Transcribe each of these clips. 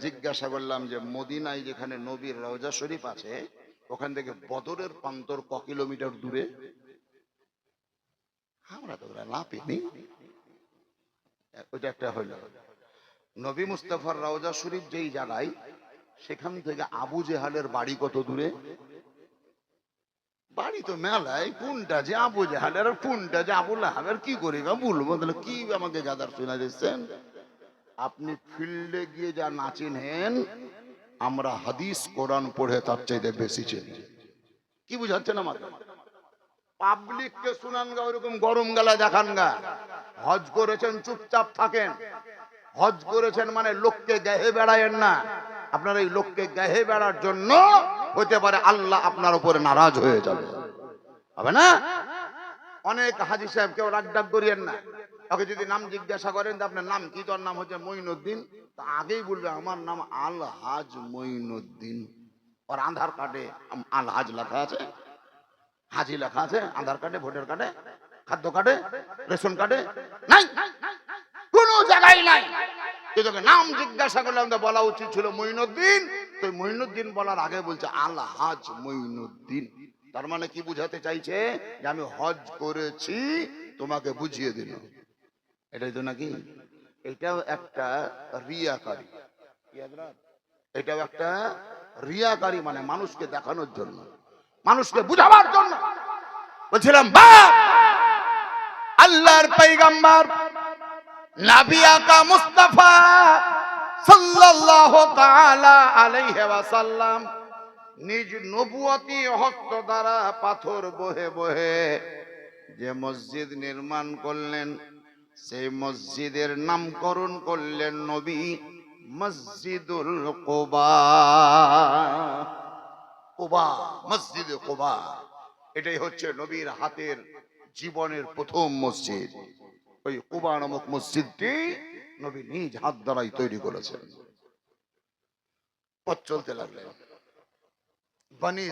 জিজ্ঞাসা করলাম যে মদিনায় যেখানে নবীর রওজা শরীফ আছে ওখান থেকে বদরের প্রান্তর ক কিলোমিটার দূরে? আমরা তো ওরা লাপিনি। ওইটা একটা হইল। নবী মুস্তাফার রওজা শরীফ যেই জায়গায়, সেখান থেকে আবু জেহালের বাড়ি কত দূরে? বাড়ি তো মেলায়, কোনটা যে আবু জেহালের আর কোনটা যে আবু লাহাবের কি করি বলবো? তাহলে কি আমাকে গাদার শোনা দিচ্ছেন? আপনি ফিল্ডে গিয়ে যা নাচিনেন, আমরা হাদিস কোরআন পড়ে তার চাইতে বেশি চিনি। কি বুঝাচ্ছেন আমাকে? পাবলিককে শুনান গা, ওরকম গরম গালা দেখান গা। হজ করেছেন চুপচাপ থাকেন। হজ করেছেন মানে লোককে গায়ে বেড়ায়েন না। আপনার এই লোককে গায়ে বেড়ার জন্য হতে পারে আল্লাহ আপনার উপরে নারাজ হয়ে যাবে, হবে না? অনেক হাজী সাহেব কেউ রাগ ডাক করিয়েন না। ওকে যদি নাম জিজ্ঞাসা করেন যে আপনার নাম কি, তোর নাম হচ্ছে মঈনুদ্দিন, তা আগেই বলবে আমার নাম আল হাজ মঈনুদ্দিন। ওর আধার কার্ডে আল হাজ লেখা আছে, হাজি লেখা আছে, আধার কার্ডে, ভোটার কার্ডে, খাদ্য কার্ডে, রেশন কার্ডে নাই, কোনো জায়গায় নাই। তোকে নাম জিজ্ঞাসা করলাম তো বলা উচিত ছিল মঈনুদ্দিন। তো মঈনুদ্দিন বলার আগে বলছে আল হাজ মঈনুদ্দিন। তার মানে কি বুঝাতে চাইছে? যে আমি হজ করেছি, তোমাকে বুঝিয়ে দিল। এটাই তো নাকি? এটাও একটা রিয়াকারী। এটাও একটা রিয়াকারী, মানে মানুষকে দেখানোর জন্য, মানুষকে বুঝাবার জন্য। বলছিলাম বাপ, আল্লাহর পয়গম্বর নবী আকা মুস্তাফা সাল্লাল্লাহু তাআলা আলাইহি ওয়াসাল্লাম নিজ নবুয়তি হস্ত দ্বারা পাথর বহে বহে যে মসজিদ নির্মাণ করলেন, সেই মসজিদের নামকরণ করলেন নবী মসজিদুল কুবা। কুবা, মসজিদে কুবা, এটাই হচ্ছে নবীর হাতের জীবনের প্রথম মসজিদ। ওই কুবা নামক মসজিদটি নবী নিজ হাত দ্বারাই তৈরি করেছেন। পথ চলতে লাগলেন। বনি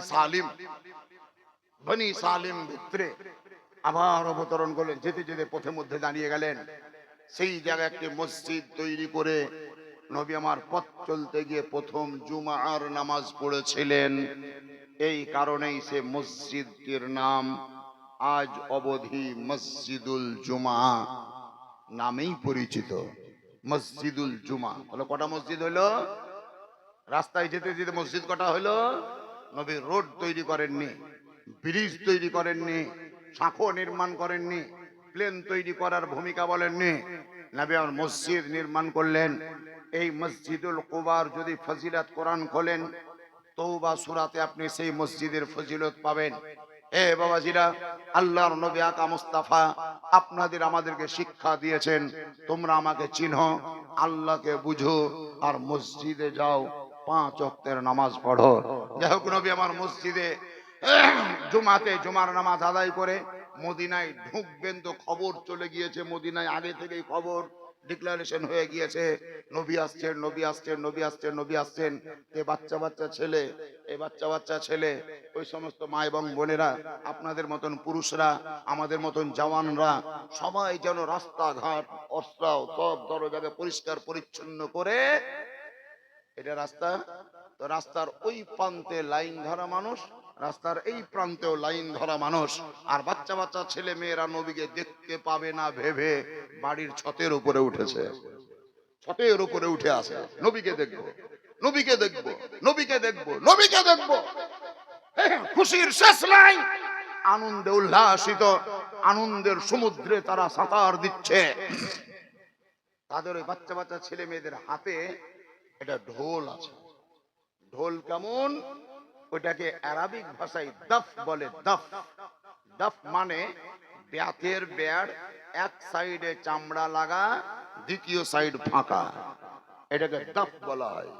সালিম ভিতরে আবার অবতরণ করলেন। যেতে যেতে পথের মধ্যে দাঁড়িয়ে গেলেন। সেই জায়গায় একটি মসজিদ তৈরি করে নবী আমার পথ চলতে গিয়ে প্রথম জুমার নামাজ পড়েছিলেন। এই কারণেই সে মসজিদটির নাম আজ অবধি মসজিদুল জুমা নামেই পরিচিত। মসজিদুল জুমা। তাহলে কটা মসজিদ হইল? রাস্তায় যেতে যেতে মসজিদ কটা হইল? নবী রোড তৈরি করেননি, ব্রিজ তৈরি করেননি, শাঁখো নির্মাণ করেননি, প্লেন তৈরি করার ভূমিকা বলেননি। নবী আমার মসজিদ নির্মাণ করলেন। এই মসজিদুল কুবার যদি ফজিলত কোরআন খোলেন, তওবা সূরাতে আপনি সেই মসজিদের ফজিলত পাবেন। এ বাবাজিরা, আল্লাহর নবী আকা মুস্তাফা আপনাদের আমাদেরকে শিক্ষা দিয়েছেন, তোমরা আমাকে চিনো, আল্লাহকে বুঝো, আর মসজিদে যাও, 5 ওয়াক্তের নামাজ পড়ো। যাই হোক, নবী আমার মসজিদে জুমাতে জুমার নামাজ আদায় করে মদিনায় ঢুকবেন তো খবর চলে গিয়েছে। মদিনায় আগে থেকেই খবর ডিক্লারেশন হয়ে গিয়েছে, নবী আসছেন, নবী আসছেন, নবী আসছেন, নবী আসছেন। এই বাচ্চা বাচ্চা ছেলে, এই বাচ্চা বাচ্চা ছেলে, ওই সমস্ত মা এবং বোনেরা, আপনাদের মতন পুরুষরা, আমাদের মতন জওয়ানরা, সবাই যেন রাস্তাঘাট অস্ত্রাও সব দরজাকে পরিষ্কার পরিচ্ছন্ন করে, এটা রাস্তা তো রাস্তার ওই প্রান্তে লাইন ধরা মানুষ, রাস্তার এই প্রান্তেও লাইন ধরা মানুষ, আর বাচ্চা বাচ্চা ছেলে মেয়েরা নবীকে দেখতে পাবে না ভেবে বাড়ির ছতের উপরে উঠেছে, ছতের উপরে উঠে আসে, নবীকে দেখবো, নবীকে দেখবো, নবীকে দেখবো, নবীকে দেখবো। খুশির শেষ নাই, আনন্দে উল্লাসিত, আনন্দের সমুদ্রে তারা সাঁতার দিচ্ছে। তাদের ওই বাচ্চা বাচ্চা ছেলে মেয়েদের হাতে এটা ঢোল আছে। ঢোল কেমন? ওটাকে আরবিক ভাষায় দফ বলে। দফ, দফ মানে ব্যাতের ব্যাড়, এক সাইডে চামড়া লাগা, দ্বিতীয় সাইড ফাঁকা, এটাকে দফ বলা হয়।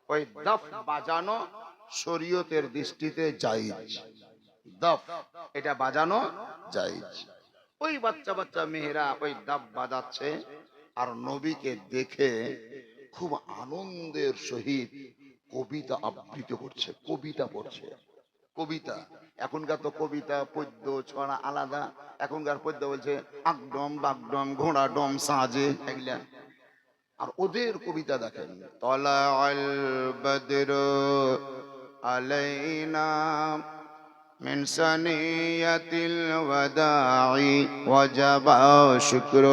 ওই দফ বাজানো শরীয়তের দৃষ্টিতে জায়েজ। দফ এটা বাজানো জায়েজ। ওই বাচ্চা বাচ্চা মেয়েরা ওই দফ বাজাচ্ছে আর নবীকে দেখে খুব আনন্দের সহিত কবিতা আবৃত্তি করছে, কবিতা পড়ছে। কবিতা, এখনকার তো কবিতা পদ্য ছড়া আলাদা। এখনকার পদ্য বলছে আকডম বাগডম ঘোড়া ডম সাজে, এগুলা আর ওদের কবিতা দেখেন, তলা আল বদর আলাইনা من ثنية الوداع وجب الشكر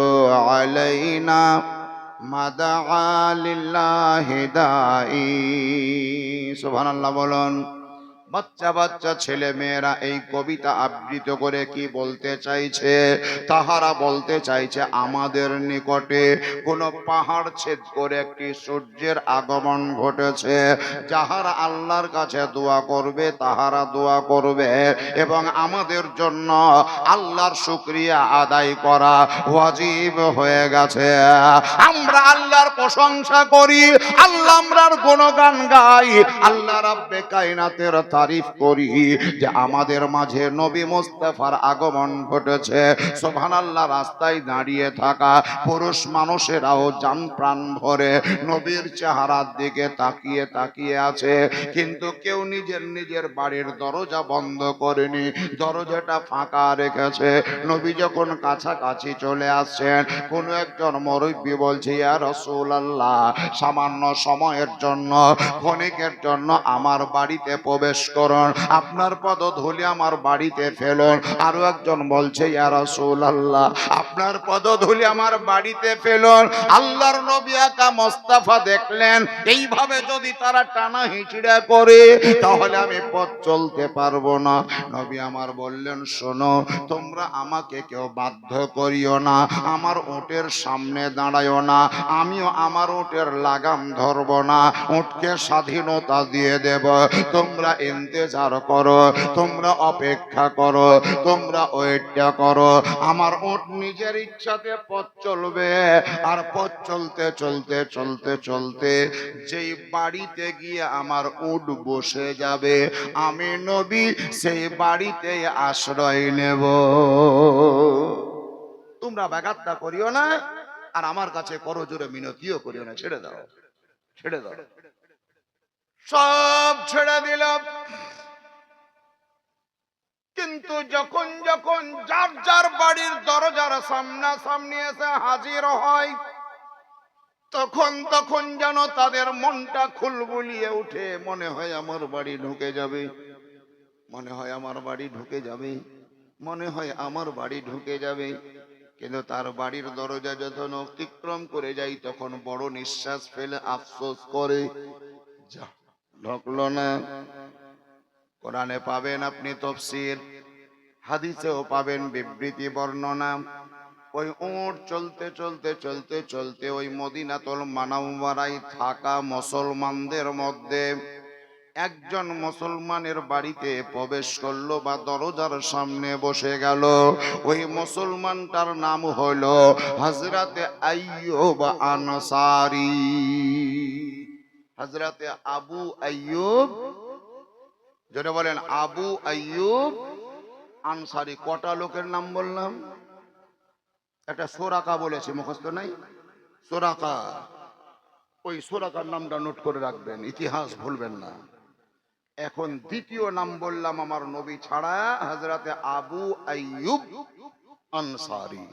علينا ما دعا لله داعي سبحان الله বলুন। বাচ্চা বাচ্চা ছেলে মেয়েরা এই কবিতা আবৃত করে কি বলতে চাইছে? তাহারা বলতে চাইছে আমাদের নিকটে কোন পাহাড় ছেদ করে একটি সূর্যের আগমন ঘটেছে, যাহারা আল্লাহর কাছে দোয়া করবে তাহারা দোয়া করবে, এবং আমাদের জন্য আল্লাহর শুকরিয়া আদায় করা ওয়াজিব হয়ে গেছে। আমরা আল্লাহর প্রশংসা করি, আল্লাহ আমরার গুণগান গাই, আল্লাহ রাব্বে কায়নাতের তারিফ করি যে আমাদের মাঝে নবী মুস্তাফার আগমন ঘটেছে। সুবহানাল্লাহ। রাস্তায় দাঁড়িয়ে থাকা পুরুষ মানুষেরাও জান প্রাণ ভরে নবীর চেহারার দিকে তাকিয়ে তাকিয়ে আছে, কিন্তু কেউ নিজের নিজের বাড়ির দরজা বন্ধ করেনি, দরজাটা ফাঁকা রেখেছে। নবী যখন কাছাকাছি চলে আসছেন, কোন একজন মুরব্বি বলছে, ইয়া রাসূলুল্লাহ, সামান্য সময়ের জন্য, ক্ষণিকের জন্য আমার বাড়িতে প্রবেশ করুন, আপনার পদধূলি আমার বাড়িতে ফেলুন। আরো একজন বলছে, ইয়া রাসূলুল্লাহ, আপনার পদধূলি আমার বাড়িতে ফেলুন। আল্লাহর নবী আকা মুস্তাফা দেখলেন এইভাবে যদি তারা টানা হিচড়া করে তাহলে আমি পথ চলতে পারবো না। নবী আমার বললেন, শোনো, তোমরা আমাকে কেউ বাধ্য করিও না, আমার উটের সামনে দাঁড়ায়ও না, আমিও আমার উটের লাগাম ধরবো না, উটকে স্বাধীনতা দিয়ে দেব। তোমরা ইন্তজার করো, তোমরা অপেক্ষা করো, তোমরা ওয়েটটা করো। আমার উট নিজের ইচ্ছাতে পথ চলবে, আর পথ চলতে চলতে চলতে চলতে যেই বাড়িতে গিয়ে আমার উট বসে যাবে, আমি নবী সেই বাড়িতে আশ্রয় নেব। তোমরা ব্যাঘাতটা করিও না, আর আমার কাছে করজোরে মিনতিও করিও না, ছেড়ে দাও, ছেড়ে দাও। সব ছেড়ে দিলাম, কিন্তু যখন যখন যার যার বাড়ির দরজার সামনাসামনি এসে হাজির হয়, তখন তখন যেন তাদের মনটা খুলবুলিয়ে উঠে, মনে হয় আমার বাড়ি ঢুকে যাবে, মনে হয় আমার বাড়ি ঢুকে যাবে, মনে হয় আমার বাড়ি ঢুকে যাবে। কিন্তু তার বাড়ির দরজা যখন অতিক্রম করে যাই, তখন বড় নিঃশ্বাস ফেলে আফসোস করে, যা ঢুকলো না। কোরআনে পাবেন আপনি তাফসীর, হাদিসেও পাবেন বিবৃতি বর্ণনা। ওই উট চলতে চলতে চলতে চলতে ওই মদিনাতুল মুনাওয়ারায় থাকা মুসলমানদের মধ্যে একজন মুসলমানের বাড়িতে প্রবেশ করলো বা দরজার সামনে বসে গেল। ওই মুসলমানটার নাম হলো হযরতে আইয়ুব আনসারী, হযরতে আবু আইয়ুব, যেটা বলেন আবু আইয়ুব আনসারী। কটা লোকের নাম বললাম? একটা সোরাকা বলেছি, মুখস্থ নাই? সোরাকা, ওই সোরাকার নামটা নোট করে রাখবেন, ইতিহাস ভুলবেন না। এখন দ্বিতীয় নাম বললাম আমার নবী ছাড়া, হযরতে আবু আইয়ুব আনসারী।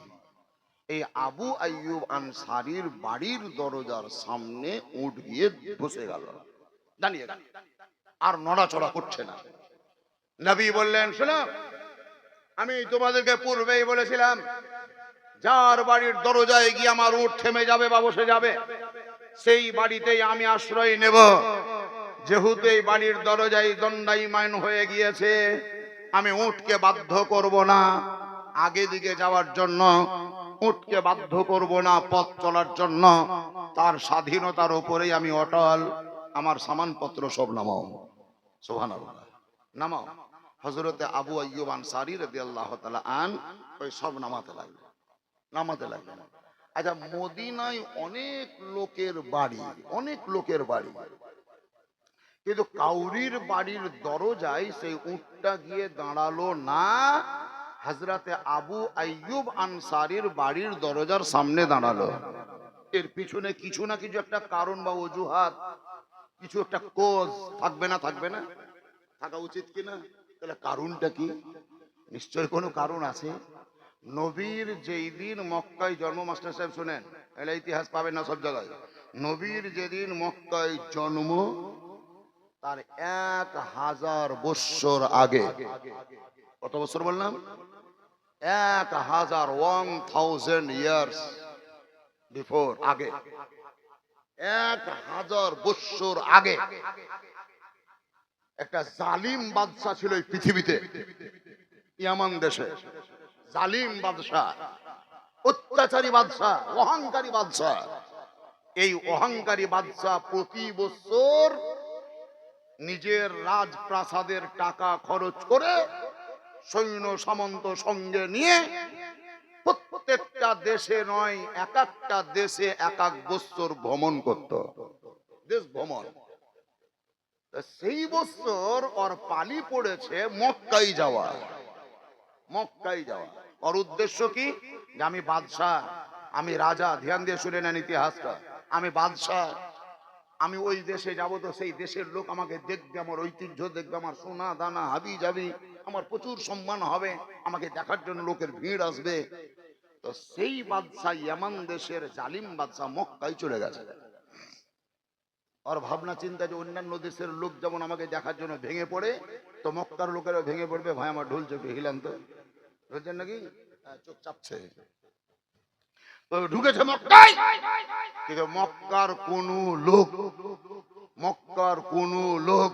এই আবু আইয়ুব আনসারীর বাড়ির দরজার সামনে উঠ গিয়ে বসে গেল, দাঁড়িয়ে গেল, আর নড়াচড়া করছে না। নবী বললেন, শোনো, আমি তোমাদেরকে পূর্বেই বলেছিলাম, যার বাড়ির দরজায় গিয়ে আমার উট থেমে যাবে বা বসে যাবে, সেই বাড়িতেই আমি আশ্রয় নেব। যেহেতু এই বাড়ির দরজায় দণ্ডায়মান হয়ে গিয়েছে, আমি উটকে বাধ্য করব না আগে দিকে যাওয়ার জন্য, উটকে বাধ্য করব না পথ চলার জন্য, তার স্বাধীনতার উপরেই আমি অটল। আমার সামানপত্র সব নামাও। সুবহানাল্লাহ, নামাও। হযরতে আবু আইয়ুব আনসারী রাদিয়াল্লাহু তাআলা আন ওই সব নামাতে লাগলেন, নামাতে লাগলেন। আচ্ছা, মদিনায় অনেক লোকের বাড়ি, অনেক লোকের বাড়ি, কিন্তু কাউরির বাড়ির দরজায় সেই উটটা গিয়ে দাঁড়ালো না, হযরতে আবু আইয়ুব আনসারীর বাড়ির দরজার সামনে দাঁড়ালো। এর পিছনে কিছু না কিছু একটা কারণ বা অজুহাত, কিছু একটা কোজ থাকবে না? থাকবে না? থাকা উচিত কিনা? তাহলে কারণটা কি? নিশ্চয় কোনো কারণ আছে। নবীর যেই দিন মক্কায় জন্ম, মাস্টার সাহেব শুনেন, এটা ইতিহাস পাবেন না সব জায়গায়। নবীর যেদিন মক্কায় জন্ম তার 1000 বৎসর আগে, কত বছর বললাম? 1000 ইয়ার্স বিফোর, আগে, 1000 বৎসর আগে একটা জালিম বাদশা ছিল এই পৃথিবীতে, ইয়ামান দেশে। জালিম বাদশা, অত্যাচারী বাদশা, অহংকারী বাদশা। এই অহংকারী বাদশা প্রতি বছর নিজের রাজপ্রাসাদের টাকা খরচ করে সৈন্য সামন্ত সঙ্গে নিয়ে প্রত্যেকটা দেশে নয়, এক একটা দেশে এক এক বছর ভ্রমণ করত, দেশ ভ্রমণ। সেই বছর ওর পালি পড়েছে মক্কায় যাওয়া। মক্কায় যাওয়া ওর উদ্দেশ্য কি? যে আমি বাদশাহ, আমি রাজা। ধ্যান দিয়ে শুনে নেন ইতিহাসটা। আমি বাদশাহ, আমি ওই দেশে যাব, তো সেই দেশের লোক আমাকে দেখবে, আমার ঐতিহ্য দেখবে, আমার সোনা দানা হাবি যাবি, আমার প্রচুর সম্মান হবে, আমাকে দেখার জন্য লোকের ভিড় আসবে। তো সেই বাদশাহ, ইয়ামান দেশের জালিম বাদশাহ মক্কায় চলে গেছে। আর ভাবনা চিন্তা যে অন্যান্য দেশের লোক যেমন আমাকে দেখার জন্য ভেঙে পড়ে, তো মক্কার লোকেরা ভেঙে পড়বে। ভাই আমার ঢোল চোখে হিলান তো, বুঝছেন নাকি? চোখ চাপছে। ঢুকেছে মক্কায়, কিন্তু মক্কার কোন লোক, মক্কার কোন লোক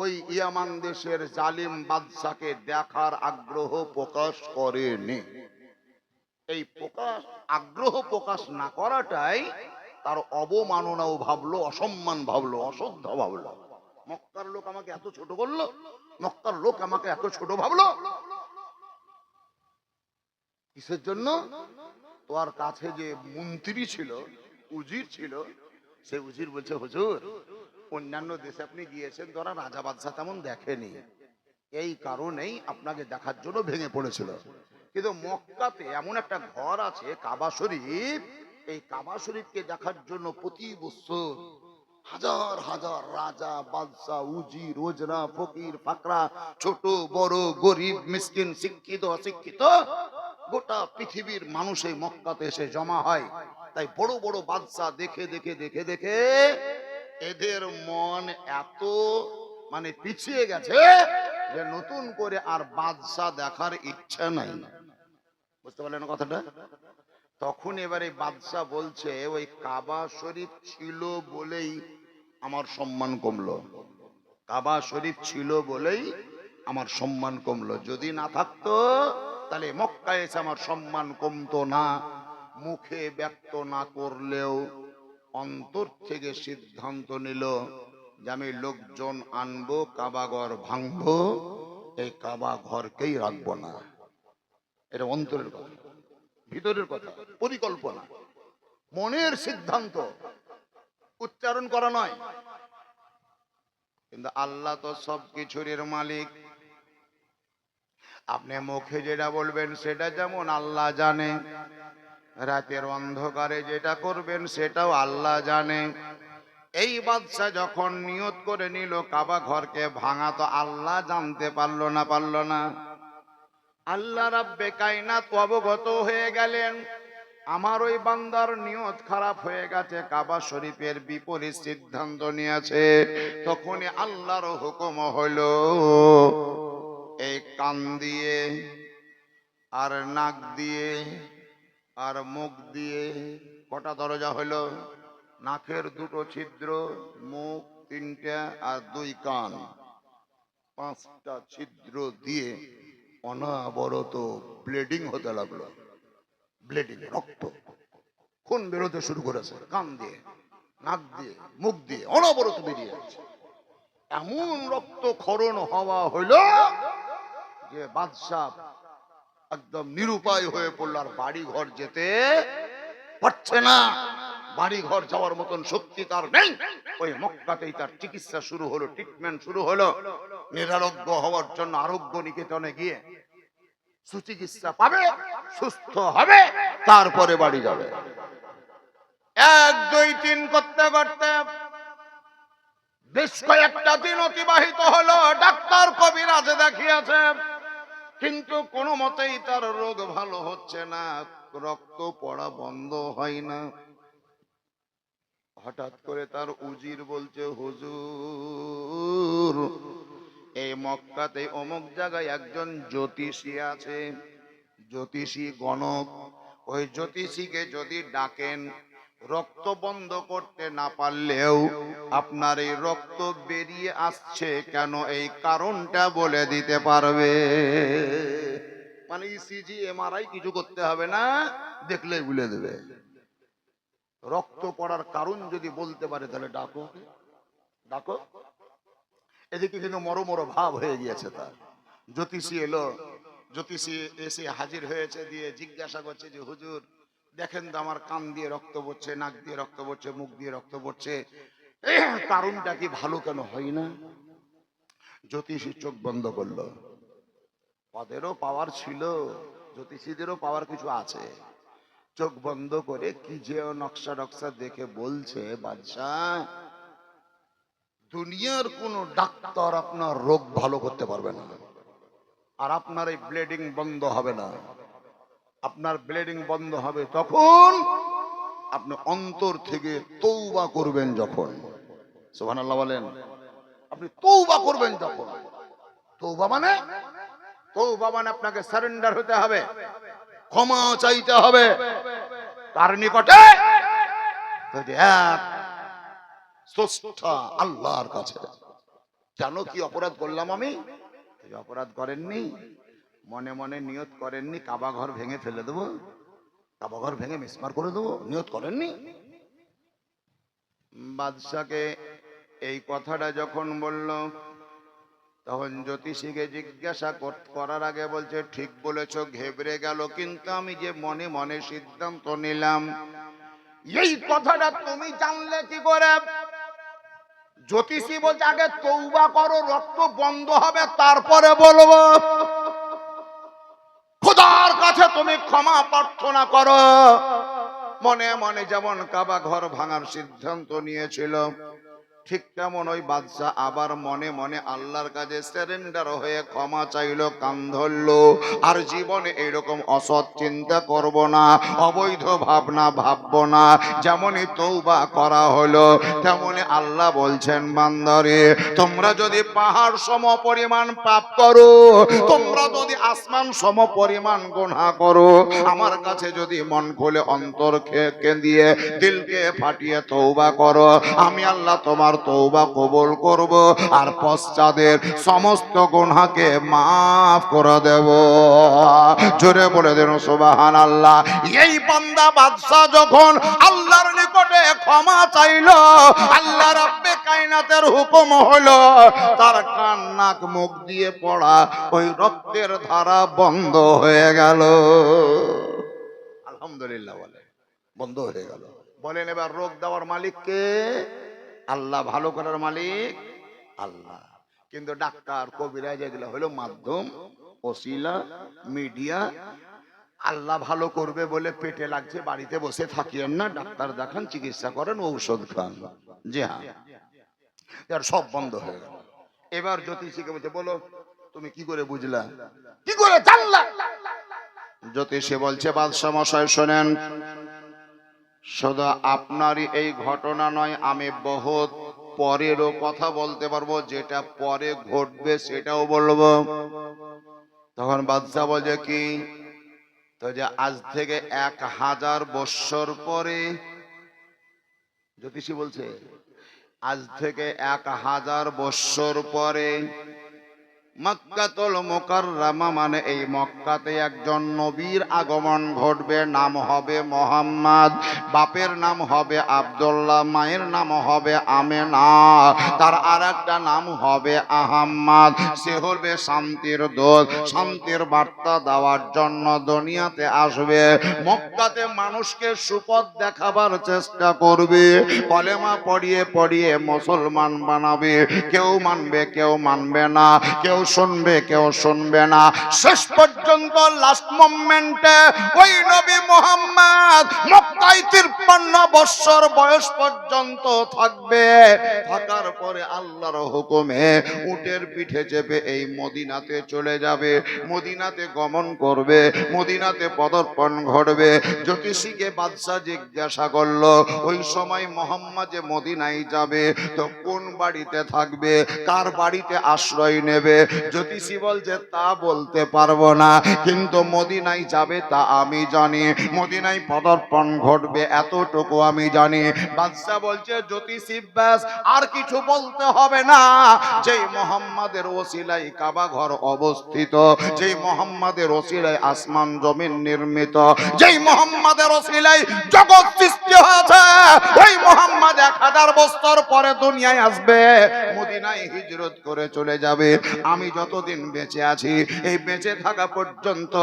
ওই ইয়ামান দেশের জালিম বাদশাকে দেখার আগ্রহ প্রকাশ করেনি। এই আগ্রহ প্রকাশ না করাটাই তার অবমাননাও ভাবলো, অসম্মান ভাবলো, অশ্রদ্ধা ভাবলো। মক্কার লোক আমাকে এত ছোট করলো, মক্কার লোক আমাকে এত ছোট ভাবলো, কিসের জন্য? তোর কাছে যে মন্ত্রী ছিল, উজির ছিল, সে উজির বলছে, হুজুর অন্যান্য দেশে আপনি গিয়েছেন, তোরা রাজা বাদশা তেমন দেখেনি, এই কারণেই আপনাকে দেখার জন্য ভেঙে পড়েছিল। কিন্তু মক্কাতে এমন একটা ঘর আছে কাবা শরীফ, এই কাবা শরীফকে দেখার জন্য প্রতি বছর হাজার হাজার রাজা বাদশা, উজির, ওজরা, ফকির, ফাকরা, ছোট বড়, গরিব মিসকিন, শিক্ষিত অশিক্ষিত, গোটা পৃথিবীর মানুষ এই মক্কাতে এসে জমা হয়। তাই বড় বড় বাদশা দেখে দেখে দেখে দেখে এদের মন এত পিছিয়ে গেছে যে নতুন করে আর বাদশা দেখার ইচ্ছা নাই। বুঝতে পারলেন কথাটা? তখন এবারে বাদশা বলছে, ওই কাবা শরীফ ছিল বলেই আমার সম্মান কমলো, কাবা শরীফ ছিল বলেই আমার সম্মান কমলো, যদি না থাকতো তাহলে মক্কায় এসে আমার সম্মান কমতো না। মুখে ব্যক্ত না করলেও অন্তর থেকে সিদ্ধান্ত নিল যে আমি লোকজন আনবো, কাবা ঘর ভাঙবো, এই কাবা ঘরকেই রাখবো না। এটা অন্তরের কথা, ভিতরের কথা, পরিকল্পনা, মনের সিদ্ধান্ত, উচ্চারণ করা নয়। কিন্তু আল্লাহ তো সব কিছুর মালিক। আপনি মুখে যেটা বলবেন সেটা যেমন আল্লাহ জানে, রাতের অন্ধকারে যেটা করবেন সেটাও আল্লাহ জানে। এই বাদশা যখন নিয়ত করে নিল কাবা ঘরকে ভাঙা, তো আল্লাহ জানতে পারলো না? পারলো না? আল্লাহ রাব্বে কায়নাত অবগত হয়ে গেলেন, আমার ওই বান্দার নিয়ত খারাপ হয়ে গেছে, কাবা শরীফের বিপরীত সিদ্ধান্ত নিয়েছে। তখনই আল্লাহর হুকুম হলো, এই কান দিয়ে আর নাক দিয়ে আর মুখ দিয়ে, কটা দরজা হলো? নাকের 2টো ছিদ্র, মুখ 3টা আর 2 কান, 5টা ছিদ্র দিয়ে অনবরত ব্লিডিং হতে লাগলো। ব্লিডিং, রক্ত, খুন বেরোতে শুরু করেছে, কান দিয়ে, নাক দিয়ে, মুখ দিয়ে অনবরত বেরিয়ে যাচ্ছে। এমন রক্ত ক্ষরণ হওয়া হইল যে বাদশাহ একদম নিরুপায় হয়ে পড়ল, আর বাড়ি ঘর যেতে পারছে না। বাড়ি ঘর যাওয়ার মতন শক্তি তার নেই। ওই মক্কাতেই তার চিকিৎসা শুরু হলো, ট্রিটমেন্ট শুরু হলো। নিরারোগ্য হওয়ার জন্য আরোগ্য নিকেতনে গিয়ে সুচিকিৎসা পাবে, সুস্থ হবে, তারপরে বাড়ি যাবে। 1 2 3 করতে করতে বেশ কয়েকটা দিন অতিবাহিত হলো। ডাক্তার কবিরাজ দেখিয়েছে, কিন্তু কোনো মতেই তার রোগ ভালো হচ্ছে না, রক্ত পড়া বন্ধ হয় না। হঠাৎ করে তার উজির বলছে, হুজুর, এই মক্কাতে অমুক জায়গায় একজন জ্যোতিষী আছে, জ্যোতিষী গণক, ওই জ্যোতিষীকে যদি ডাকেন, রক্ত বন্ধ করতে না পারলেও আপনার এই রক্ত বেরিয়ে আসছে কেন এই কারণটা বলে দিতে পারবে। মানে ইসিজি এমআরআই কিছু করতে হবে না, দেখলেই বলে দেবে। রক্ত পড়ার কারণ যদি বলতে পারে তাহলে ডাকো, ডাকো। এদিকে কিন্তু মরো ভাব হয়ে গিয়েছে তার। জ্যোতিষী এলো, জ্যোতিষী এসে হাজির হয়েছে, দিয়ে জিজ্ঞাসা করছে যে হুজুর দেখেন তো আমার কান দিয়ে রক্ত পড়ছে, নাক দিয়ে রক্ত পড়ছে, মুখ দিয়ে রক্ত পড়ছে, কারণটা কি ভালো কেন হয় না? জ্যোতিষী চোখ বন্ধ করলো। ওদেরও পাওয়ার ছিল, জ্যোতিষীদেরও পাওয়ার কিছু আছে। চোখ বন্ধ করে কি যে নকশা নকশা দেখে বলছে, বাদশাহ, দুনিয়ার কোন ডাক্তার আপনার রোগ ভালো করতে পারবে না, আর আপনার এই ব্লিডিং বন্ধ হবে না। আপনার ব্লিডিং বন্ধ হবে তখন আপনি অন্তর থেকে তওবা করবেন যখন। সুবহানাল্লাহ বলেন। আপনি তওবা করবেন যখন। তওবা মানে, তওবা মানে আপনাকে সারেন্ডার হতে হবে, ক্ষমা চাইতে হবে কার নিকটে? এক স্রষ্টা আল্লাহর কাছে। কেন, কি অপরাধ করলাম আমি? অপরাধ করেননি, মনে মনে নিয়ত করেননি কাবা ঘর ভেঙে ফেলে দেবো, কাবা ঘর ভেঙে মিসমার করে দেবো, নিয়ত করেননি? বাদশাকে এই কথাটা যখন বলল, তখন জ্যোতিষীকে জিজ্ঞাসা করার আগে বলছে, ঠিক বলেছ, ঘেবড়ে গেল, কিন্তু আমি যে মনে মনে সিদ্ধান্ত নিলাম। এই কথাটা তুমি জানলে কি করে? জ্যোতিষী বলছে আগে তওবা করো, রক্ত বন্ধ হবে, তারপরে বলবো। খোদার কাছে তুমি ক্ষমা প্রার্থনা করো। মনে মনে যেমন কাবা ঘর ভাঙার সিদ্ধান্ত নিয়েছিল, ঠিক তেমন ওই বাদশা আবার মনে মনে আল্লাহর কাছে সারেন্ডার হয়ে ক্ষমা চাইলো, কান ধরলো, আর জীবনে এইরকম অসৎ চিন্তা করব না, অবৈধ ভাবনা ভাববো না। যেমনই তওবা করা হলো, তেমনি আল্লাহ বলছেন, বান্দারে, তোমরা যদি পাহাড় সম পরিমাণ পাপ করো, তোমরা যদি আসমান সম পরিমাণ গুনাহ করো, আমার কাছে যদি মন খুলে অন্তর কে দিয়ে দিলকে ফাটিয়ে তওবা করো, আমি আল্লাহ তোমার তওবা কবুল করব, আর পশ্চাদের সমস্ত গুনাহকে মাফ করে দেব। জোরে বলে দেন সুবহানাল্লাহ। এই বান্দা বাদশা যখন আল্লাহর নিকটে ক্ষমা চাইলো, আল্লাহ রাব্বে কায়নাতের হুকুম হলো, তার কান নাক মুখ দিয়ে পড়া ওই রক্তের ধারা বন্ধ হয়ে গেল। আলহামদুলিল্লাহ বলে, বন্ধ হয়ে গেল। বলেন এবার রোগ দেওয়ার মালিক কে? আল্লাহ। ভালো করার মালিক আল্লাহ। কিন্তু ডাক্তার, কবিরাজ এগুলো হলো মাধ্যম, ওসিলা, মিডিয়া। আল্লাহ ভালো করবে বলে পেটে লাগছে বাড়িতে বসে থাকিয়েন না, ডাক্তার দেখান, চিকিৎসা করেন, ঔষধ খান। জি হ্যাঁ, এর সব বন্ধ হয়ে গেল। এবার জ্যোতিষীকে বলছে, বলো তুমি কি করে বুঝলা, কি করে জানলা? জ্যোতিষী বলছে, বাদশা মশাই শোনেন, শুধু আপনারই এই ঘটনা নয়, আমি বহুত পরেরও কথা বলতে পারবো, যেটা পরে ঘটবে সেটাও বলবো। তখন বাদশা বলছে, কি? তো যে আজ থেকে 1000 বৎসর পরে, জ্যোতিষী বলছে আজ থেকে 1000 বৎসর পরে মক্কাতুল মুকাররমা মানে এই মক্কাতে একজন নবীর আগমন ঘটবে। নাম হবে মুহাম্মদ, বাপের নাম হবে আব্দুল্লাহ, মায়ের নাম হবে আমেনা, তার আরেকটা নাম হবে আহমদ। সে হবে শান্তির দূত, শান্তির বার্তা দেওয়ার জন্য দুনিয়াতে আসবে। মক্কাতে মানুষকে সুপথ দেখাবার চেষ্টা করবে, কলেমা পড়িয়ে পড়িয়ে মুসলমান বানাবে। কেউ মানবে, কেউ মানবে না, কেউ শুনবে কেউ শুনবে না। শেষ পর্যন্ত লাস্ট মোমেন্টে ওই নবী মুহাম্মদ মক্কায় 53 বছর বয়স পর্যন্ত থাকবে। থাকার পরে আল্লাহর হুকুমে উটের পিঠে চেপে এই মদিনাতে চলে যাবে, মদিনাতে গমন করবে, মদিনাতে পদার্পণ ঘটবে। জ্যোতিষীকে বাদশাহ জিজ্ঞাসা করলো, ওই সময় মোহাম্মদ যে মদিনায় যাবে তো কোন বাড়িতে থাকবে, কার বাড়িতে আশ্রয় নেবে? জ্যোতিষী বলছে তা বলতে পারবো না, কিন্তু মদিনায় যাবে তা আমি জানি, মদিনায় পদার্পণ ঘটবে এতটুকু আমি জানি। বাদশাহ বলছে জ্যোতিষী ব্যাস আর কিছু বলতে হবে না, যেই মোহাম্মদের ওসিলায় কাবা ঘর অবস্থিত, যেই মোহাম্মদের ওসিলায় আসমান জমিন নির্মিত, যেই মোহাম্মদের ওসিলায় জগৎ সৃষ্টি হয়েছে, ওই মোহাম্মদ 1000 বছর পরে দুনিয়ায় আসবে, মদিনায় হিজরত করে চলে যাবে। আমি যতদিন বেঁচে আছি এই বেঁচে থাকা পর্যন্ত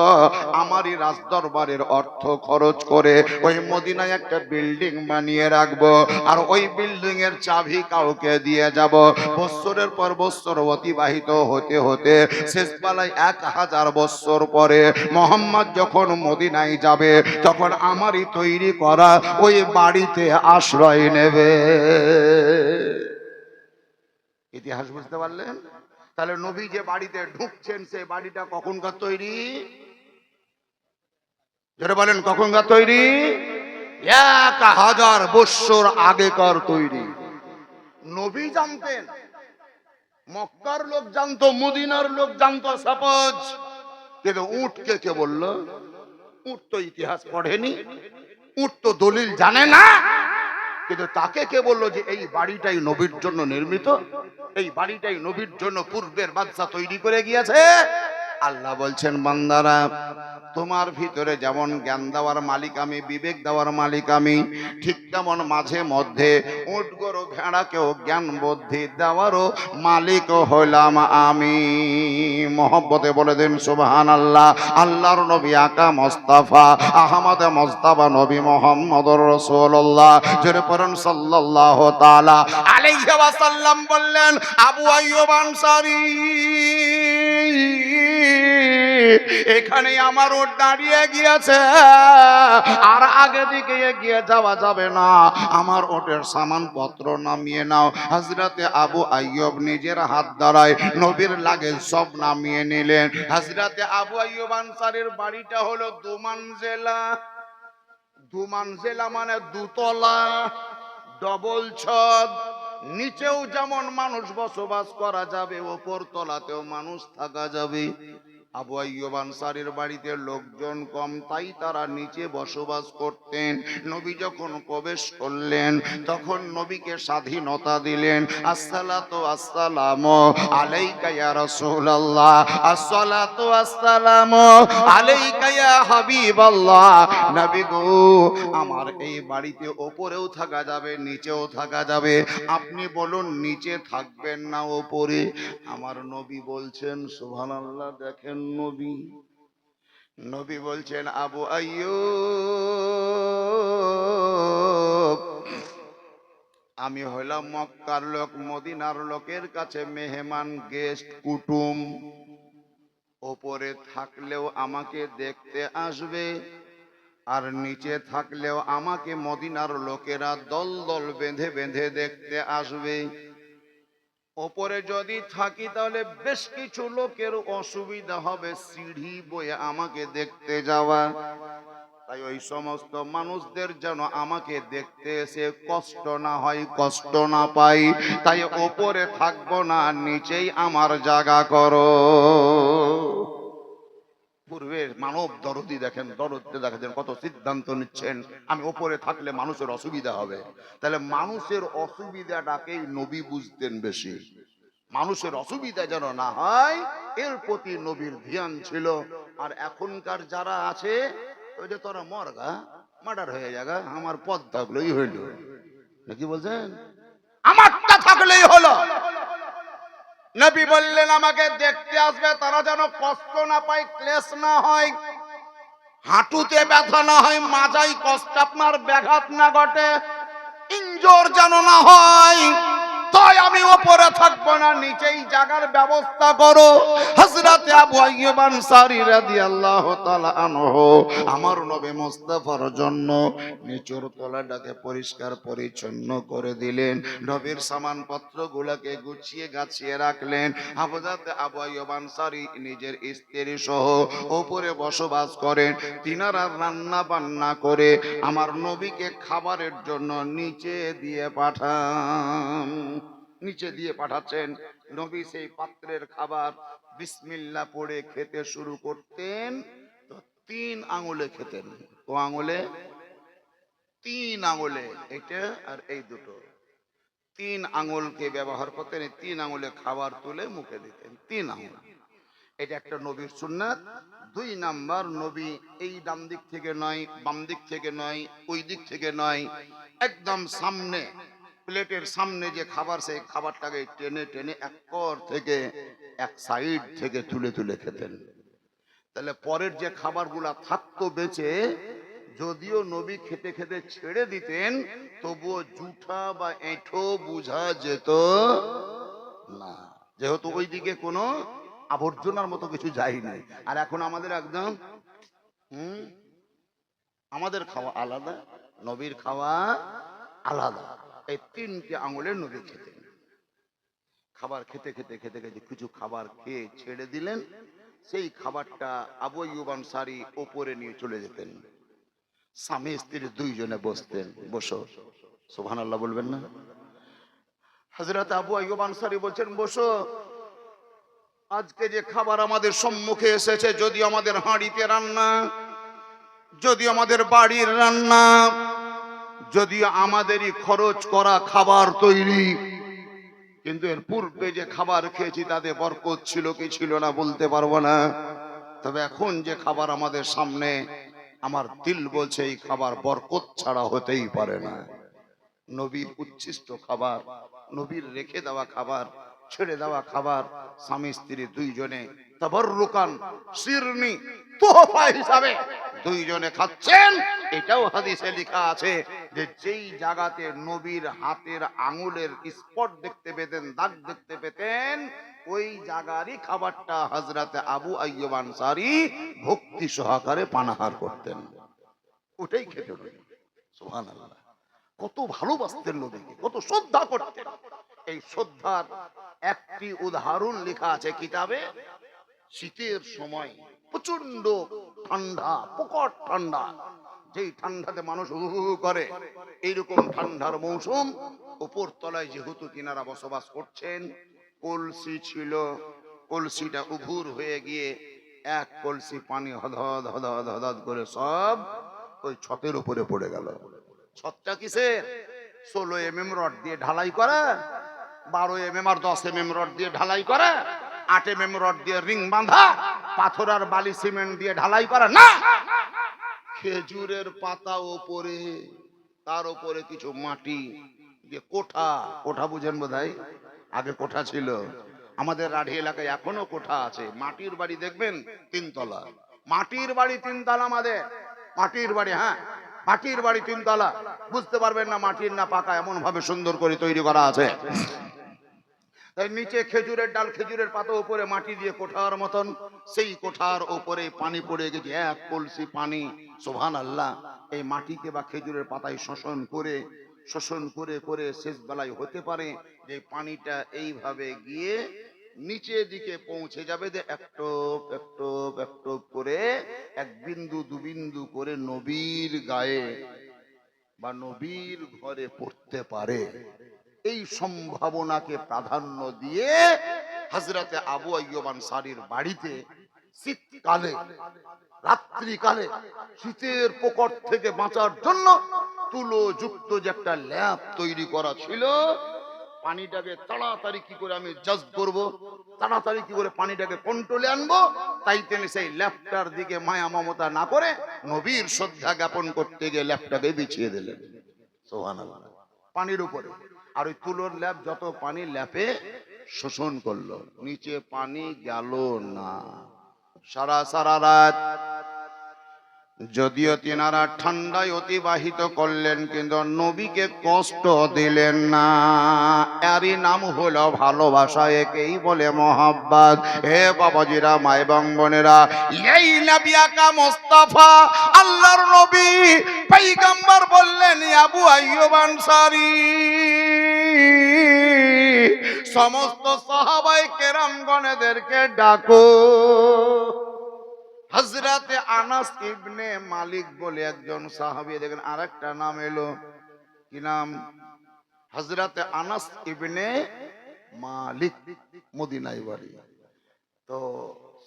আমারই রাজদরবারের অর্থ খরচ করে ওই মদিনায় একটা বিল্ডিং বানিয়ে রাখবো, আর ওই বিল্ডিং এর চাবি কাউকে দিয়ে যাব। বছরের পর বছর অতিবাহিত হতে হতে শেষ বেলায় 1000 বছর পরে মোহাম্মদ যখন মদিনায় যাবে তখন আমারই তৈরি করা ওই বাড়িতে আশ্রয় নেবে। ইতিহাস বুঝতে পারলেন? তাহলে নবী যে বাড়িতে ঢুকছেন সেই বাড়িটা কখনকার তৈরি? যারা বলেন কখনকার তৈরি? 1000 বছর আগেকার তৈরি। নবী জানতেন, মক্কার লোক জানতো, মদিনার লোক জানতো সাপোজ, কিন্তু উটকে কে বললো? উট তো ইতিহাস পড়েনি, উট তো দলিল জানে না, কিন্তু তাকে কে বললো যে এই বাড়িটাই নবীর জন্য নির্মিত, এই বাড়িটাই নবীর জন্য পূর্বের বাদশা তৈরি করে গিয়েছে? আল্লাহ বলছেন বান্দারা তোমার ভিতরে যেমন জ্ঞান দেওয়ার মালিক আমি, বিবেক দেওয়ার মালিক আমি, ঠিক তেমন মাঝে মধ্যে উট গরু ভেড়াকেও জ্ঞান বুদ্ধি দেওয়ারও মালিক হইলাম আমি। মহব্বতে বলে দিন সুবহানাল্লাহ। আল্লাহর নবী আকা মুস্তাফা আহমদ মুস্তাফা নবী মুহাম্মদুর রাসূলুল্লাহ জোরে পড়ুন সাল্লাল্লাহু তাআলা আলাইহি ওয়াসাল্লাম বললেন, আবু আইয়ুব আনসারী এখানে আমার ওট দাঁড়িয়ে গিয়েছে, আর আগে দিকে এগিয়ে যাওয়া যাবে না, আমার ওটের সামানপত্র নামিয়ে নাও। হযরতে আবু আইয়ুব নিজের হাত দ্বারায় নবীর লাগেজ সব নামিয়ে নিলেন। হযরতে আবু আইয়ুব আনসারীর বাড়িটা হলো দুমানজেলা। দুমানজেলা মানে দুতলা, ডবল ছদ। নিচেও যেমন মানুষ বসবাস করা যাবে, ওপর তলাতেও মানুষ থাকা যাবে। আবু আইয়ুব আনসারীর বাড়িতে লোকজন কম, তাই তারা নিচে বসবাস করতেন। নবী যখন প্রবেশ করলেন তখন নবীকে স্বাধীনতা দিলেন। আসসালাতু আসসালামু আলাইকা ইয়া রাসূলুল্লাহ, আসসালাতু আসসালামু আলাইকা ইয়া হাবিবাল্লাহ। নবী গো, আমার এই বাড়িতে ওপরেও থাকা যাবে, নিচেও থাকা যাবে, আপনি বলুন নিচে থাকবেন না ওপরে? আমার নবী বলছেন সুবহানাল্লাহ। দেখেন নবী বলছেন, আবু আইয়ুব আমি হইলাম মক্কার লোক, মদিনার লোকের কাছে মেহমান, গেস্ট, কুটুম। ওপরে থাকলেও আমাকে দেখতে আসবে, আর নিচে থাকলেও আমাকে মদিনার লোকেরা দল দল বেঁধে বেঁধে দেখতে আসবে। ওপরে যদি থাকি তাহলে বেশ কিছু লোকের অসুবিধা হবে সিঁড়ি বয়ে আমাকে দেখতে যাওয়া, তাই ওই সমস্ত মানুষদের যেন আমাকে দেখতে এসে কষ্ট না হয়, কষ্ট না পাই, তাই ওপরে থাকবো না, নিচেই আমার জায়গা করো। পূর্বের মানব দরদি দেখেন, দরদে দেখেন কত সিদ্ধান্ত নিচ্ছেন, আমি ওপরে থাকলে মানুষের অসুবিধা হবে। তাহলে মানুষের অসুবিধাটাকেই নবী বুঝতেন বেশি, মানুষের অসুবিধা যেন না হয় এর প্রতি নবীর ধ্যান ছিল। আর এখনকার যারা আছে ওই যে তোরা মরগা মার্ডার হয়ে যাগা, আমার পদ থাকলেই হইল, কি বলছেন, আমারটা থাকলেই হলো। নবী বললেন আমাকে দেখতে আসবে, তারা যেন কষ্ট না পায়, ক্লেশ না হয়, হাঁটুতে ব্যথা না হয়, মাজায় কষ্ট আপনার ব্যাঘাত না ঘটে, ইনজোর যেন না হয়, তাই আমি পরে থাকবো না, নিচেই জায়গার ব্যবস্থা করো। হযরত আবু আইয়ুব আনসারী রাদিয়াল্লাহু তাআলা আনহু আমার নবী মুস্তাফার জন্য নিচের তলাটাকে পরিষ্কার পরিচ্ছন্ন করে দিলেন। নবীর সামানপত্রগুলোকে গুছিয়ে গাছিয়ে রাখলেন। হযরত আবু আইয়ুব আনসারী নিজের স্ত্রী সহ উপরে বসবাস করেন। তিনারা রান্না বান্না করে আমার নবীকে খাবারের জন্য নিচে দিয়ে পাঠাচ্ছেন। নবী সেই পাত্রের খাবার বিসমিল্লাহ পড়ে খেতে শুরু করতেন তো 3 আঙ্গুলে খেতেন। ও আঙ্গুলে? 3 আঙ্গুলে, এটা আর এই দুটো 3 আঙ্গুলকে ব্যবহার করতেন। 3 আঙ্গুলে খাবার তুলে মুখে দিতেন, 3 আঙ্গুল। এটা একটা নবীর সুন্নাত। 2 নাম্বার, নবী এই ডান দিক থেকে নয়, বাম দিক থেকে নয়, ওই দিক থেকে নয়, একদম সামনে প্লেটের সামনে যে খাবার, সেই খাবারটাকে টেনে টেনে এক কর থেকে এক সাইড থেকে তুলে তুলে খেতেন। তাহলে পরের যে খাবারগুলা থাকতো বেঁচে, যদিও নবী খেতে খেতে ছেড়ে দিতেন, তবুও জুঠা বা এঁঠো বুঝা যেত না, যেহেতু ওইদিকে কোনো আবর্জনার মতো কিছু যায় নাই। আর এখন আমাদের একদম আমাদের খাওয়া আলাদা, নবীর খাওয়া আলাদা। এই 3টে আঙুলে নবী খেতেন। খাবার খেতে খেতে খেতে খেতে কিছু খাবার খেয়ে ছেড়ে দিলেন, সেই খাবারটা আবু আইয়ুব আনসারী উপরে নিয়ে চলে যেতেন। স্বামী স্ত্রী 2 জনে বসতেন। বসো, সুবহানাল্লাহ বলবেন না? হযরত আবু আইয়ুব আনসারী বলছেন, বসো। আজকে যে খাবার আমাদের সম্মুখে এসেছে, যদি আমাদের হাঁড়িতে রান্না, যদি আমাদের বাড়ির রান্না, যদি আমাদেরই খরচ করা খাবার তৈরি, কিন্তু এর পূর্বে যে খাবার খেয়েছি তাতে বরকত ছিল কি ছিল না বলতে পারবো না। তবে এখন যে খাবার আমাদের সামনে, আমার দিল বলছে এই খাবার বরকত ছাড়া হতেই পারে না। নবীর উচ্ছিষ্ট খাবার, নবীর রেখে দেওয়া খাবার, ছেড়ে দেওয়া খাবার, স্বামী স্ত্রী 2 জনে তাবাররুকান শিরনি তোহফা হিসাবে 2 জনে খাচ্ছেন। এটাও হাদিসে লেখা আছে যে যেই জায়গাতে নবীর হাতের আঙ্গুলের স্পট দেখতে পেতেন, দাগ দেখতে পেতেন, ওই জায়গারই খাবারটা হযরত আবু আইয়ুব আনসারী ভক্তি সহকারে পানাহার করতেন, ওটাই খেতে হতেন। সুবহানাল্লাহ, কত ভালোবাসতেন নবীকে, কত শ্রদ্ধা করতেন। এই শ্রদ্ধার একটি উদাহরণ লেখা আছে কিতাবে। শীতের সময় প্রচন্ড ঠান্ডা, প্রকট ঠান্ডা, যেই ঠান্ডাতে মানুষ হু করে, এইরকম ঠান্ডার মৌসুম। উপর তলায় যেহেতু তিনারা বসবাস করছেন, কলসি ছিল, কলসিটা উভুর হয়ে গিয়ে এক কলসি পানি হদহদ হদহদ হদহদ করে সব ওই ছতের উপরে পড়ে গেল। ছতটা কিসের? 16 mm রড দিয়ে ঢালাই করা, 12 mm আর 10 mm রড দিয়ে ঢালাই করা, 8 mm রড দিয়ে রিং বাঁধা, পাথর আর বালি সিমেন্ট দিয়ে ঢালাই করা না, খেজুরের পাতা উপরে, তার উপরে কিছু মাটি দিয়ে কোঠা। কোঠা বুঝেন বোধহয়, আগে কোঠা ছিল। আমাদের রাঢ়ী এলাকায় এখনো কোঠা আছে। মাটির বাড়ি দেখবেন 3 তলা, মাটির বাড়ি 3 তলা, আমাদের মাটির বাড়ি। হ্যাঁ, মাটির বাড়ি 3 তলা। বুঝতে পারবেন না মাটির না পাকা, এমন ভাবে সুন্দর করে তৈরি করা আছে। তাই নিচে খেজুরের ডাল, খেজুরের পাতা, উপরে মাটি দিয়ে কোঠার মতন। সেই কোঠার উপরে পানি পড়ে গেছে, এক কলসি পানি। সুবহানাল্লাহ। এই মাটিকে বা খেজুরের পাতায় শোষণ করে করে শেষ বেলায় হতে পারে যে পানিটা এইভাবে গিয়ে নিচে দিকে পৌঁছে যাবে, যে একটু একটু একটু করে 1 বিন্দু 2 বিন্দু করে নবীর গায়ে বা নবীর ঘরে পড়তে পারে। এই সম্ভাবনাকে প্রাধান্য দিয়ে হযরতে আবু আইয়ুব আনসারীর বাড়িতে শীতকালে, রাত্রিকালে শীতের প্রকট থেকে বাঁচার জন্য তুলো যুক্ত যে একটা ল্যাপ তৈরি করা ছিল। পানিটাকে তাড়াতাড়ি কি করে আমি জাস্ট করব, তাড়াতাড়ি কি করে পানিটাকে কন্ট্রোলে আনবো, তাই তিনি সেই ল্যাপটার দিকে মায়া মমতা না করে নবীর শ্রদ্ধা জ্ঞাপন করতে গিয়ে ল্যাপটাকে বিছিয়ে দিলেন। সুবহানাল্লাহ, পানির উপরে। আর ওই তুলোর ল্যাপ যত পানি ল্যাপে শোষণ করলো, নিচে পানি গেল না। সারা রাত যদিও তিনারা ঠান্ডায় অতিবাহিত করলেন, কিন্তু নবীকে কষ্ট দিলেন না। এরই নাম হলো ভালোবাসা, একেই বলে মহাব্বত। হে বাবাজিরা, মা এবং বোনেরা, এই নবী আকা মুস্তাফা আল্লাহর নবী পয়গম্বর বললেন, আবু আইয়ুব আনসারী সমস্ত সাহাবায়ে কেরামগণদেরকে ডাকো। হযরতে আনাস ইবনে মালিক বলে একজন সাহাবী, দেখেন আরেকটা নাম এলো, কি নাম? হযরতে আনাস ইবনে মালিক, মদিনায় বাড়ি। তো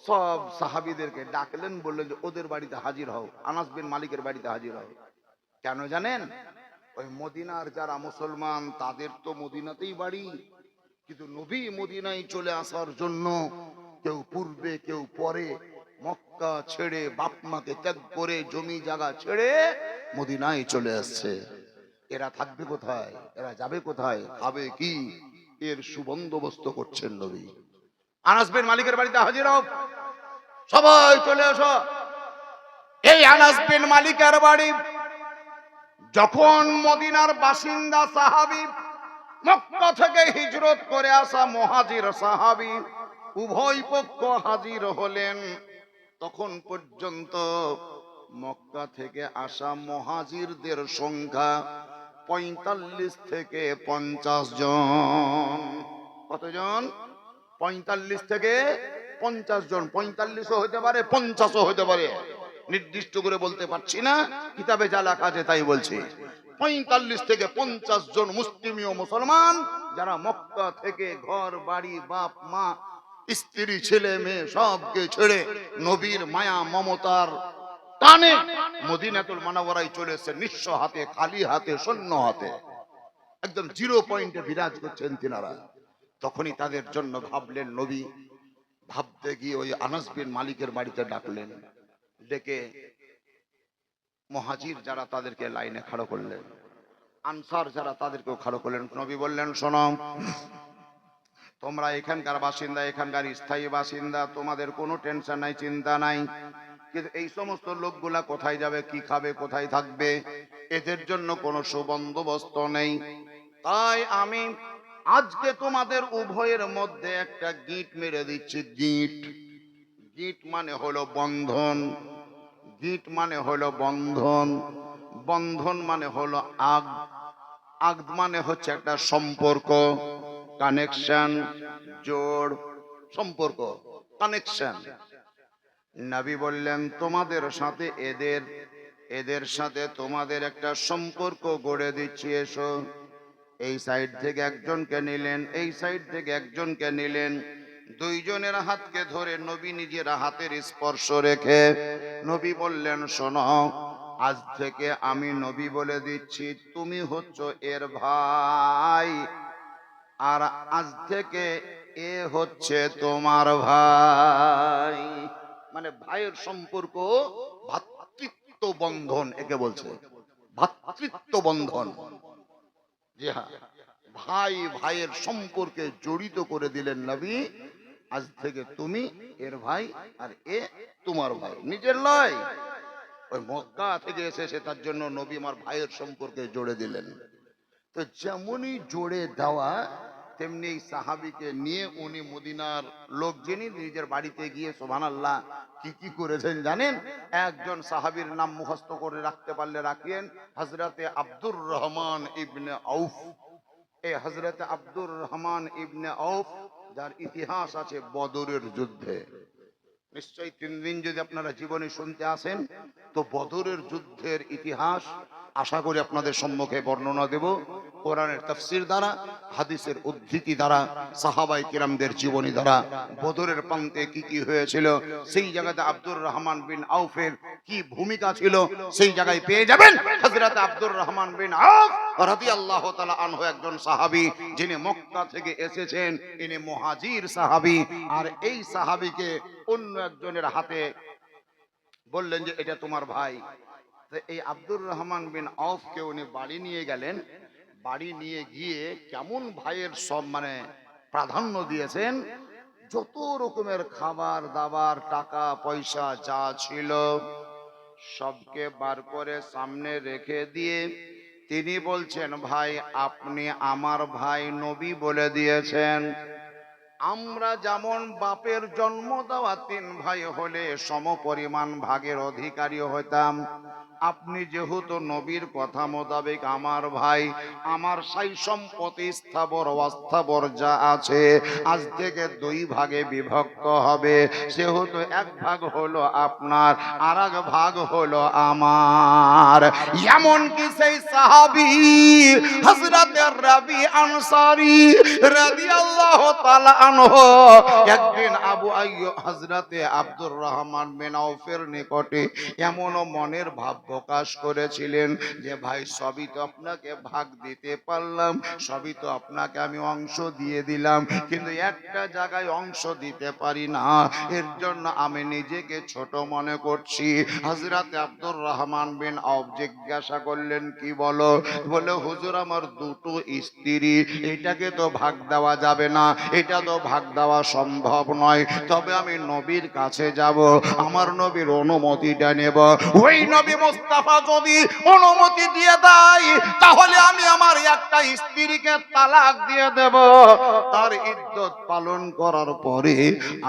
সব সাহাবীদেরকে ডাকলেন, বললেন যে ওদের বাড়িতে হাজির হও, আনাস বিন মালিকের বাড়িতে হাজির হও। কেন জানেন? ওই মদিনার যারা মুসলমান তাদের তো মদিনাতেই বাড়ি, কিন্তু নবী মদিনায় চলে আসার জন্য কেউ পূর্বে কেউ পরে মক্কা ছেড়ে বাপ মাকে ত্যাগ করে জমি জায়গা ছেড়ে মদিনায় চলে আসছে। এরা থাকবে কোথায়? এরা যাবে কোথায়? খাবে কি? এর সুবন্দোবস্ত করছেন নবী। আনাস বিন মালিকের বাড়িতে হাজির হও, সবাই চলে আসো। এই আনাস বিন মালিকের বাড়ি। যখন মদিনার বাসিন্দা সাহাবী, মক্কা থেকে হিজরত করে আসা মুহাজির সাহাবী উভয় পক্ষ হাজির হলেন, তখন পর্যন্ত মক্কা থেকে আসা মুহাজিরদের সংখ্যা ৪৫ থেকে ৫০ জন। কতজন? ৪৫ থেকে ৫০ জন। ৪৫ও হতে পারে, ৫০ও হতে পারে, নির্দিষ্ট করে বলতে পারছি না, কিতাবে যা লেখা আছে তাই বলছি। ৪৫ থেকে ৫০ জন মুসলিমীয় মুসলমান, যারা মক্কা থেকে ঘর বাড়ি বাপ মা স্ত্রী ছেলে মেয়ে সবকে ছেড়ে নবীর মায়া মমতার টানে মদিনাতুল মুনাওয়ারায় চলে এসেছে, নিঃস্ব হাতে, খালি হাতে, শূন্য হাতে, একদম জিরো পয়েন্টে বিরাজ করছেন তিনারা। তখনই তাদের জন্য ভাবলেন নবী। ভাবতে গিয়ে ওই আনাস বিন মালিকের বাড়িতে ডাকলেন, ডেকে মুহাজির যারা তাদেরকে লাইনে খাড়ো করলেন, আনসার যারা তাদেরকেও খাড়ো করলেন। নবী বললেন, শোনো, তোমরা এখানকার বাসিন্দা, এখানকার স্থায়ী বাসিন্দা, তোমাদের কোনো টেনশন নাই, চিন্তা নাই, কিন্তু এই সমস্ত লোকগুলা কোথায় যাবে, কি খাবে, কোথায় থাকবে, এদের জন্য কোনো সুবন্দোবস্ত নেই। তাই আমি আজকে তোমাদের উভয়ের মধ্যে একটা গিট মেরে দিচ্ছি। গিট, গিট মানে হলো বন্ধন, গিট মানে হলো বন্ধন, বন্ধন মানে হলো আগ, আগ মানে হচ্ছে একটা সম্পর্ক, কানেকশন, জোড়, সম্পর্ক, কানেকশন। নবী বললেন, তোমাদের সাথে এদের, এদের সাথে তোমাদের একটা সম্পর্ক গড়ে দিচ্ছি, এসো। এই সাইড থেকে একজনকে নিলেন, এই সাইড থেকে একজনকে নিলেন, দুইজনের হাতকে ধরে নবী নিজের হাতের স্পর্শ রেখে নবী বললেন, শোনো, আজ থেকে আমি নবী বলে দিচ্ছি, তুমি হচ্ছ এর ভাই, আর আজ থেকে এ হচ্ছে তোমার ভাই। মানে ভাইয়ের সম্পর্ক, ভ্রাতৃত্ব বন্ধন, একে বলছে ভ্রাতৃত্ব বন্ধন। জি হ্যাঁ, ভাই ভাইয়ের সম্পর্কে জড়িত করে দিলেন নবী। আজ থেকে তুমি এর ভাই আর এ তোমার ভাই, নিজের নয়, ওই মক্কা থেকে এসেছে তার জন্য নবী আমার ভাইয়ের সম্পর্কে জোড়ে দিলেন। তো যেমনই জোড়ে দেওয়া, তেমনি এই সাহাবীকে নিয়ে উনি মদিনার লোক যিনি, নিজের বাড়িতে গিয়ে সুবহানাল্লাহ কি কি করেছেন জানেন? একজন সাহাবীর নাম মুখস্থ করে রাখতে পারলে রাখিয়েন, হযরতে আব্দুর রহমান ইবনে আউফ। এই হযরতে আব্দুর রহমান ইবনে আউফ, যার ইতিহাস আছে বদরের যুদ্ধে। নিশ্চয়ই 3 দিন যদি আপনারা জীবনে শুনতে আসেন, তো বদরের যুদ্ধের ইতিহাস আশা করি আপনাদের সম্মুখে বর্ণনা দেব, কোরআনের তাফসীর দ্বারা, হাদিসের উদ্ধৃতি দ্বারা, সাহাবায়ে কিরামদের জীবনী দ্বারা। বদরের প্রান্তে কি কি হয়েছিল, সেই জায়গাতে আব্দুর রহমান বিন আউফের কি ভূমিকা ছিল, সেই জায়গায় পেয়ে যাবেন। হযরত আব্দুর রহমান বিন আউফ রাদিয়াল্লাহু তাআলা আনহু একজন সাহাবী, যিনি মক্কা থেকে এসেছেন, ইনি মুহাজির সাহাবী। আর এই সাহাবীকে অন্য একজনের হাতে বললেন যে এটা তোমার ভাই। এই আব্দুর রহমান বিন আউফকে উনি বাড়ি নিয়ে গেলেন। বাড়ি নিয়ে গিয়ে কেমন ভাইয়ের সব মানে প্রাধান্য দিয়েছেন, যত রকমের খাবার দাবার টাকা পয়সা যা ছিল সবকে বার করে সামনে রেখে দিয়ে তিনি বলছেন, ভাই আপনি আমার ভাই, নবী বলে দিয়েছেন। আমরা যেমন বাপের জন্ম দেওয়া 3 ভাই হলে সমপরিমাণ ভাগের অধিকারী হতাম, আপনি যেহেতু নবীর কথা মোতাবেক আমার ভাই, আমার সাই সম্পত্তি স্থাবর অস্থাবর যা আছে আজ থেকে 2 ভাগে বিভক্ত হবে। সেহেতু 1 ভাগ হলো আপনার, আর 1 ভাগ হলো আমার। এমনকি সেই সাহাবী হযরতে রাবি আনসারী রাদিয়াল্লাহু তাআলা আনহু একদিন আবু আইয়ুব হযরতে আব্দুর রহমান বিন আউফের নিকটে এমন মনের ভাব প্রকাশ করেছিলেন যে, ভাই সবই তো আপনাকে ভাগ দিতে পারলাম, সবই তো আপনাকে আমি অংশ দিয়ে দিলাম, কিন্তু একটা জায়গায় অংশ দিতে পারি না, এর জন্য আমি নিজেকে ছোট মনে করছি। হযরতে আব্দুর রহমান বিন আউফ জিজ্ঞাসা করলেন, কি বলো? বলে, হুজুর আমার 2টো স্ত্রী, এটাকে তো ভাগ দেওয়া যাবে না, এটা তো ভাগ দেওয়া সম্ভব নয়, তবে আমি নবীর কাছে যাব, আমার নবীর অনুমতিটা নেব। ওই নবী মুস্তাফা যদি অনুমতি দিয়ে দেয় তাহলে আমি আমার একটা স্ত্রীকে তালাক দিয়ে দেব, তার ইদ্যত পালন করার পরে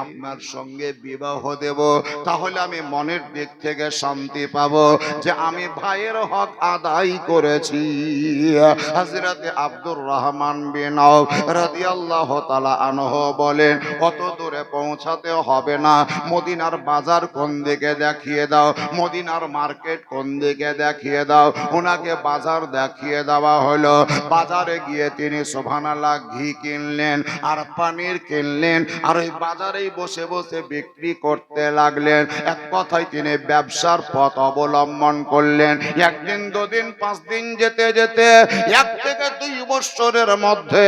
আপনার সঙ্গে বিবাহ দেব, তাহলে আমি মনের দিক থেকে শান্তি পাবো যে আমি ভাইয়ের হক আদায় করেছি। হযরতে আব্দুর রহমান বিন আউফ রাদিয়াল্লাহু তাআলা আনহু বলেন, কত দূরে পৌঁছাতে হবে না, মদিনার বাজার কোন দিকে দেখিয়ে দাও, মদিনার মার্কেট কোন দিকে দেখিয়ে দাও। ওনাকে বাজার দেখিয়ে দেওয়া হলো। বাজারে গিয়ে তিনি সুবহানাল্লাহ ঘি কিনলেন আর পনির কিনলেন, আর ওই বাজারেই বসে বসে বিক্রি করতে লাগলেন। এক কথায় তিনি ব্যবসার পথ অবলম্বন করলেন। 1 দিন 2 দিন 5 দিন যেতে যেতে 1 থেকে 2 বছরের মধ্যে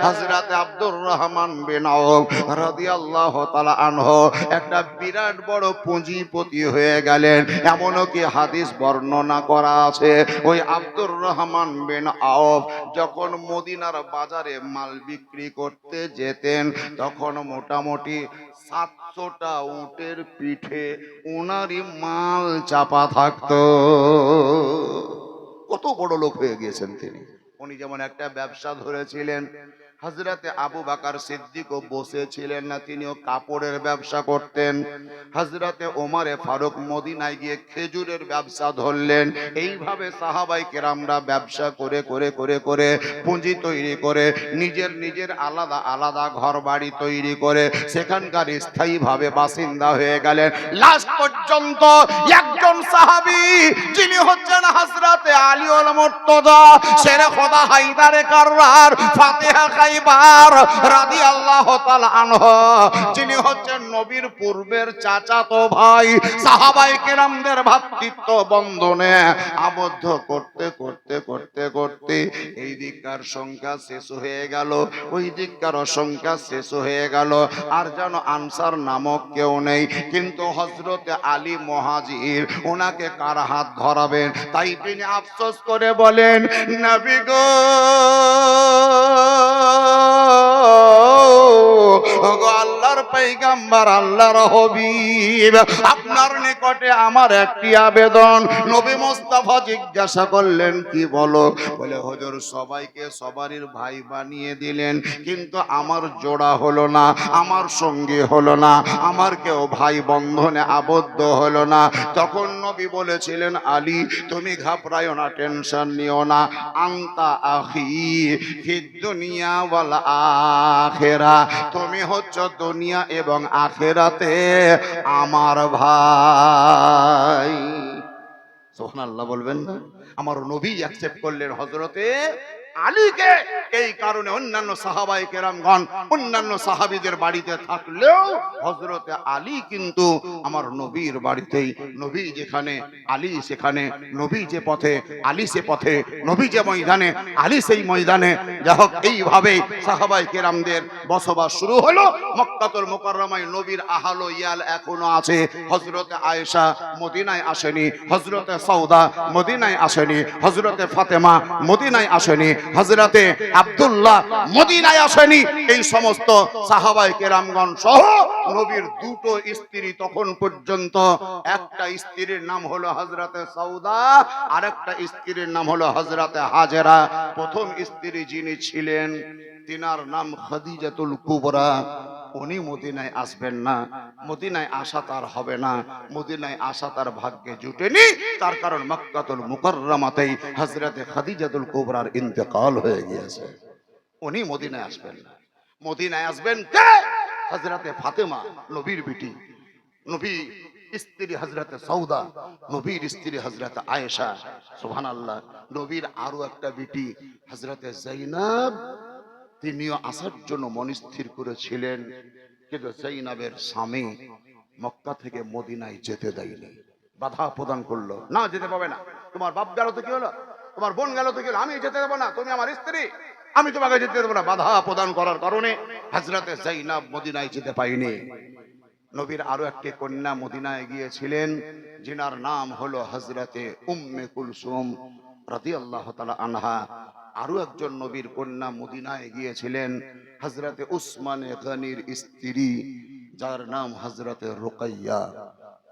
হযরতে আব্দুর রহমান বিন আউফ রাদিয়াল্লাহু তাআলা আনহু একটা বিরাট বড় পুঁজিপতি হয়ে গেলেন। এমনকি হাদিস বর্ণনা করা আছে, ওই আব্দুর রহমান বিন আউফ যখন মদিনার বাজারে মাল বিক্রি করতে যেতেন তখন মোটামুটি 700টা উটের পিঠে ওনারই মাল চাপা থাকতো। কত বড় লোক হয়ে গিয়েছেন তিনি। উনি যেমন একটা ব্যবসা ধরেছিলেন, হযরতে আবু বকর সিদ্দিকও বসেছিলেন না, তিনিও কাপড়ের ব্যবসা করতেন। হযরতে ওমরে ফারুক মদিনায় গিয়ে খেজুরের ব্যবসা ধরলেন। এইভাবে সাহাবায়ে কেরামরা ব্যবসা করে করে করে করে পুঁজি তৈরি করে নিজের নিজের আলাদা আলাদা ঘর বাড়ি তৈরি করে সেখানকার স্থায়ীভাবে বাসিন্দা হয়ে গেলেন। লাস্ট পর্যন্ত একজন সাহাবী যিনি হচ্ছেন হযরতে আলী ওয়াল মুর্তজা শেরে খোদা হায়দারে কাররার ফাতিহা খাইবার রাদিয়াল্লাহু তাআলা আনহু, যিনি হচ্ছেন নবীর পূর্বের চাচাতো ভাই, সাহাবায়ে কেরামদের ভ্রাতৃত্ব বন্ধনে আবদ্ধ করতে করতে করতে করতে এই দিককার সংখ্যা শেষ হয়ে গেল, ওই দিককার সংখ্যা শেষ হয়ে গেল, আর যেন আনসার নামক কেউ নেই। কিন্তু হযরতে আলী মুহাজির, ওনাকে কার হাত ধরাবেন? তাই তিনি আফসোস করে বলেন, নবী গো, আল্লাহর পয়গম্বর, আল্লাহর হাবিব, আপনার নিকটে আমার একটি আবেদন। নবী মুস্তাফা জিজ্ঞাসা করলেন, কি বলো? বলে, হুজুর সবাইকে সবারই ভাই বানিয়ে দিলেন, কিন্তু আমার জোড়া হলো না, আমার সঙ্গী হলো না, আমার কেউ ভাই বন্ধনে আবদ্ধ হলো না। তখন নবী বলেছিলেন, আলী তুমি ঘাবড়ায়ো না, টেনশন নিও না, আনতা আখি ফিদ দুনিয়া ওয়াল আখিরা, তুমি হচ্ছ দুনিয়া এবং আখিরাতে আমার ভাই। সুবহানাল্লাহ বলবেন না? আমার নবী অ্যাকসেপ্ট করলেন হযরতে আলীকে। এই কারণে অন্যান্য সাহাবায়ে কেরামগণ অন্যান্য সাহাবীদের বাড়িতে থাকলেও হযরতে আলী কিন্তু আমার নবীর বাড়িতেই। নবী যেখানে আলী সেখানে, নবী যে পথে আলী সে পথে, নবী যে ময়দানে আলী সেই ময়দানে। যাই হোক, এইভাবে সাহাবায়ে কেরামদের বসবাস শুরু হলো। মক্কাতুল মুকাররমায় নবীর আহল ইয়াল এখনো আছে। হযরতে আয়েশা মদিনায় আসেনি, হযরতে সৌদা মদিনায় আসেনি, হযরতে ফাতেমা মদিনায় আসেনি, হযরতে আব্দুল্লাহ মদিনায় আসেনি। এই সমস্ত সাহাবায়ে কেরামগণ সহ নবীর দুটো স্ত্রী তখন পর্যন্ত, একটা স্ত্রীর নাম হলো হযরতে সাউদা, আরেকটা স্ত্রীর নাম হলো হযরতে হাজেরা। প্রথম স্ত্রী যিনি ছিলেন তিনার নাম খাদিজাতুল কুবরা। উনি মদিনায় আসবেন না, মদিনায় আসা তার হবে না, মদিনায় আসা তার ভাগ্যে জুটেনি। তার কারণ মক্কাতুল মুকাররমাতেই হযরতে খাদিজাতুল কুবরার ইন্তেকাল হয়ে গিয়েছে। উনি মদিনায় আসবেন না। মদিনায় আসবেন কে? হযরতে ফাতেমা, নবীর বিটি, নবী স্ত্রী হযরতে সাউদা, নবীর স্ত্রী হযরতে আয়েশা। সুবহানাল্লাহ। নবীর আরো একটা বিটি হযরতে যায়েনব, তিনিও আসার জন্য মনস্থির করেছিলেন, কিন্তু যায়েনবের স্বামী মক্কা থেকে মদিনায় যেতে দেয়নি, বাধা প্রদান করলো, না যেতে পাবে না। তোমার বাপ গেল তো কি হলো, তোমার বোন গেল তো কি হলো, আমি যেতে দেবো না, তুমি আমার স্ত্রী, আমি তোমাকে যেতে দেবো না। বাধা প্রদান করার কারণে হযরতে যায়েনব মদিনায় যেতে পায়নি। নবীর আরো একটি কন্যা মদিনায় গিয়েছিলেন, যিনার নাম হলো হযরতে উম্মে কুলসুম রাদিয়াল্লাহু তাআলা আনহা। আরো একজন নবীর কন্যা মদিনায় গিয়েছিলেন, হযরতে উসমানে গনির স্ত্রী, যার নাম হযরতে রুকাইয়া।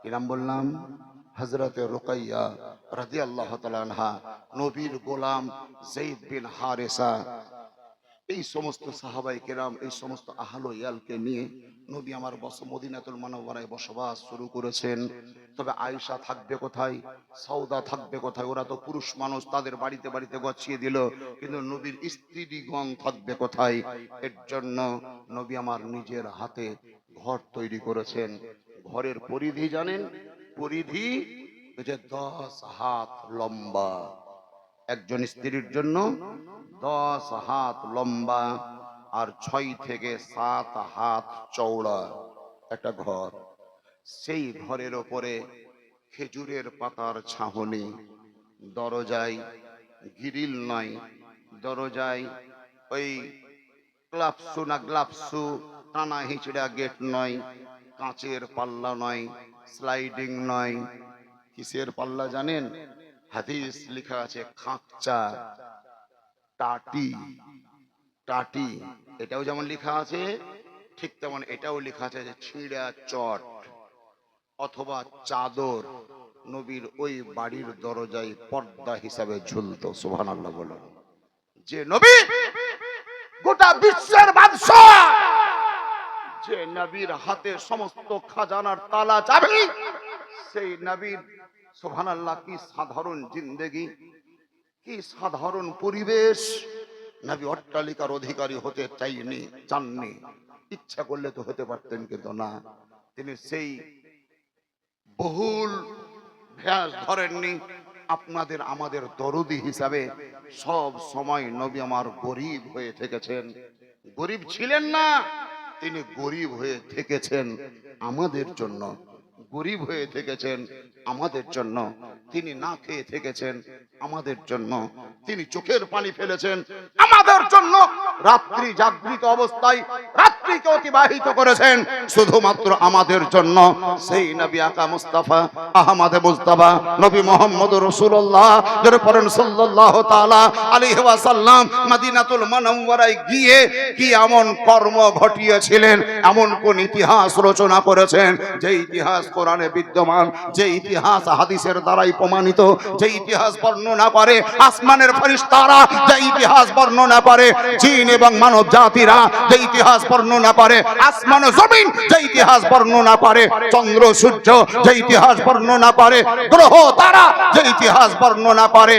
কি নাম বললাম? হযরতে রুকাইয়া রাদিয়াল্লাহু তাআলা আনহা। নবীর গোলাম যায়েদ বিন হারেসা। এই সমস্ত সাহাবায়ে কেরাম, এই সমস্ত আহলে ইয়ালকে নিয়ে নবী আমার মদিনাতুল মুনাওয়ারায় বসবাস শুরু করেছেন। তবে আয়েশা থাকবে কোথায়, সাউদা থাকবে কোথায়? ওরা তো পুরুষ মানুষ, তাদের বাড়িতে বাড়িতে গছিয়ে দিল, কিন্তু নবীর স্ত্রীগণ থাকবে কোথায়? এর জন্য নবী আমার নিজের হাতে ঘর তৈরি করেছেন। ঘরের পরিধি জানেন? পরিধি এটা 10 হাত লম্বা। একজন স্ত্রীর জন্য 10 হাত লম্বা আর 6 থেকে 7 হাত চওড়া একটা ঘর। সেই ঘরের ওপরে খেজুরের পাতার ছাউনি, দরজায় গ্রিল নয়, দরজায় ওই গ্লাপসু না গ্লাপসু টানা হিচড়া গেট নয়, কাঁচের পাল্লা নয়, স্লাইডিং নয়। কিসের পাল্লা জানেন? হাদিস লেখা আছে খাঁচা, টাটি, টাটি। এটাও যেমন লেখা আছে, ঠিক তেমন এটাও লেখা আছে যে ছিঁড়া চট অথবা চাদর নবীর ওই বাড়ির দরজায় পর্দা হিসাবে ঝুলতো। সুবহানাল্লাহ বলো। যে নবী গোটা বিশ্বের বাদশা, যে নবীর হাতে সমস্ত খাজানার তালা চাবি, সেই নবীর সুবহানাল্লাহ কি সাধারণ জিন্দেগি, কি সাধারণ পরিবেশ। নবী অট্টালিকার অধিকারী হতে চাননি, ইচ্ছা করলে তো হতে পারতেন, কিন্তু না, তিনি সেই বহুল ভ্যাস ধরেননি। আপনাদের আমাদের দরদি হিসাবে সব সময় নবী আমার গরিব হয়ে থেকেছেন। গরিব ছিলেন না, তিনি গরিব হয়ে থেকেছেন আমাদের জন্য, গরিব হয়ে থেকেছেন আমাদের জন্য। তিনি না খেয়ে থেকেছেন আমাদের জন্য, তিনি চোখের পানি ফেলেছেন আমাদের জন্য। রাত্রি জাগৃত অবস্থায় রাত্রিকে অতিবাহিত করেছেন শুধুমাত্র আমাদের জন্য। সেই নবী আকা মুস্তাফা আহমদ মুস্তাফা নবী মুহাম্মদ রাসূলুল্লাহ যারা পড়েন সাল্লাল্লাহু তাআলা আলাইহি ওয়াসাল্লাম মদিনাতুল মুনাওয়ারায় গিয়ে কি এমন কর্ম ঘটিয়েছিলেন, এমন কোন ইতিহাস রচনা করেছেন যে ইতিহাস কোরআনে বিদ্যমান, যে ইতিহাস হাদিসের দ্বারাই প্রমাণিত, যে ইতিহাস বর্ণনা করে আসমানের ফেরেশতারা, যে ইতিহাস বর্ণনা করে জিন এবং মানব জাতিরা, যে ইতিহাস বর্ণনা করে আসমান ও জমিন, যে ইতিহাস বর্ণনা করে চন্দ্র সূর্য, যে ইতিহাস বর্ণনা করে গ্রহ তারা, যে ইতিহাস বর্ণনা করে